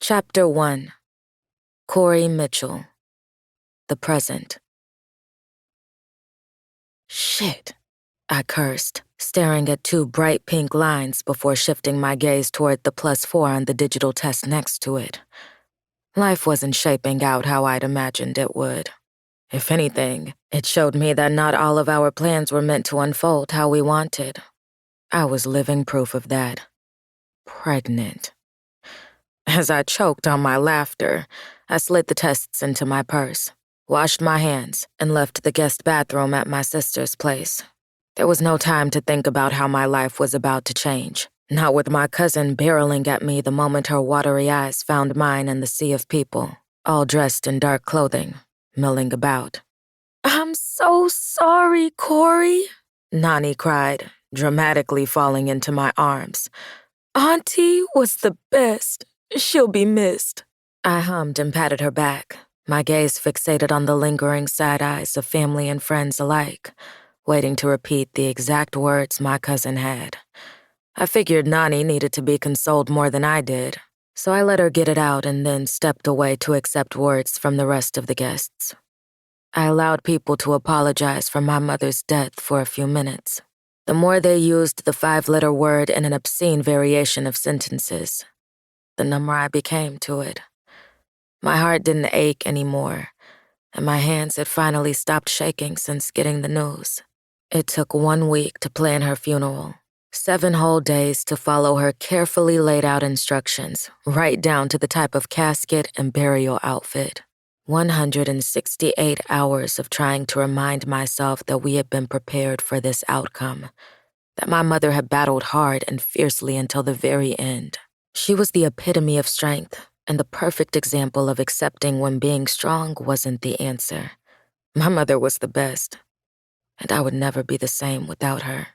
Chapter 1. Couri Mitchell. The Present. Shit, I cursed, staring at two bright pink lines before shifting my gaze toward the +4 on the digital test next to it. Life wasn't shaping out how I'd imagined it would. If anything, it showed me that not all of our plans were meant to unfold how we wanted. I was living proof of that. Pregnant. As I choked on my laughter, I slid the tests into my purse, washed my hands, and left the guest bathroom at my sister's place. There was no time to think about how my life was about to change, not with my cousin barreling at me the moment her watery eyes found mine in the sea of people, all dressed in dark clothing, milling about. "I'm so sorry, Couri," Nani cried, dramatically falling into my arms. "Auntie was the best. She'll be missed." I hummed and patted her back, my gaze fixated on the lingering side eyes of family and friends alike, waiting to repeat the exact words my cousin had. I figured Nani needed to be consoled more than I did, so I let her get it out and then stepped away to accept words from the rest of the guests. I allowed people to apologize for my mother's death for a few minutes. The more they used the 5-letter word in an obscene variation of sentences, the number I became to it. My heart didn't ache anymore, and my hands had finally stopped shaking since getting the news. It took 1 week to plan her funeral, 7 whole days to follow her carefully laid out instructions, right down to the type of casket and burial outfit. 168 hours of trying to remind myself that we had been prepared for this outcome, that my mother had battled hard and fiercely until the very end. She was the epitome of strength and the perfect example of accepting when being strong wasn't the answer. My mother was the best, and I would never be the same without her.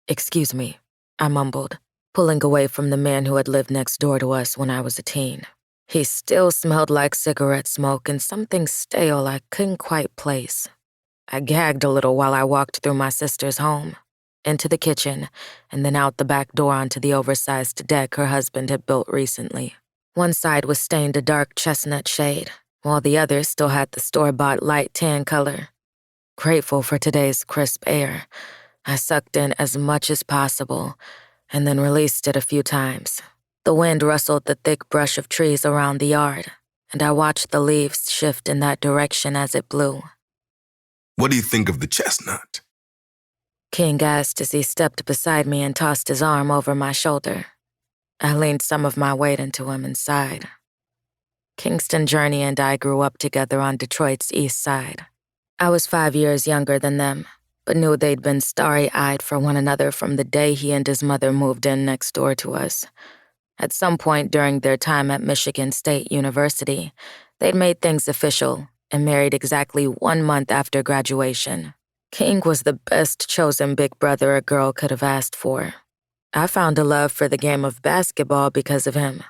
"Excuse me," I mumbled, pulling away from the man who had lived next door to us when I was a teen. He still smelled like cigarette smoke and something stale I couldn't quite place. I gagged a little while I walked through my sister's home, into the kitchen, and then out the back door onto the oversized deck her husband had built recently. One side was stained a dark chestnut shade, while the other still had the store-bought light tan color. Grateful for today's crisp air, I sucked in as much as possible, and then released it a few times. The wind rustled the thick brush of trees around the yard, and I watched the leaves shift in that direction as it blew. "What do you think of the chestnut?" King asked as he stepped beside me and tossed his arm over my shoulder. I leaned some of my weight into him and sighed. Kingston Journey and I grew up together on Detroit's east side. I was 5 years younger than them, but knew they'd been starry-eyed for one another from the day he and his mother moved in next door to us. At some point during their time at Michigan State University, they'd made things official and married exactly 1 month after graduation. King was the best chosen big brother a girl could have asked for. I found a love for the game of basketball because of him.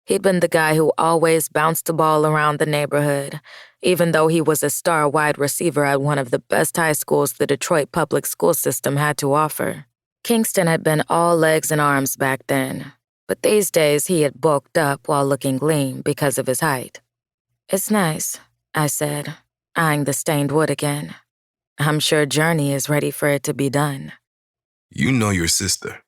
He'd been the guy who always bounced the ball around the neighborhood, even though he was a star wide receiver at one of the best high schools the Detroit public school system had to offer. Kingston had been all legs and arms back then, but these days he had bulked up while looking lean because of his height. "It's nice," I said, eyeing the stained wood again. "I'm sure Journey is ready for it to be done." "You know your sister."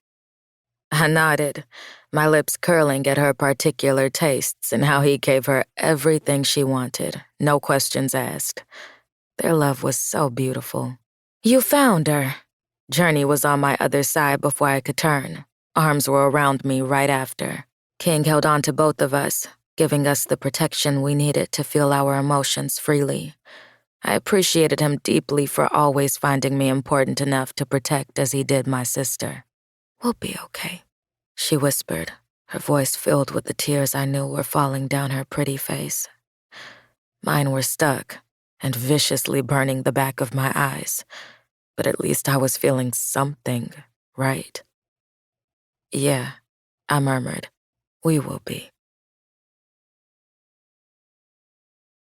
I nodded, my lips curling at her particular tastes and how he gave her everything she wanted, no questions asked. Their love was so beautiful. "You found her." Journey was on my other side before I could turn. Arms were around me right after. King held on to both of us, giving us the protection we needed to feel our emotions freely. I appreciated him deeply for always finding me important enough to protect as he did my sister. "We'll be okay," she whispered, her voice filled with the tears I knew were falling down her pretty face. Mine were stuck and viciously burning the back of my eyes, but at least I was feeling something, right? "Yeah," I murmured, "we will be."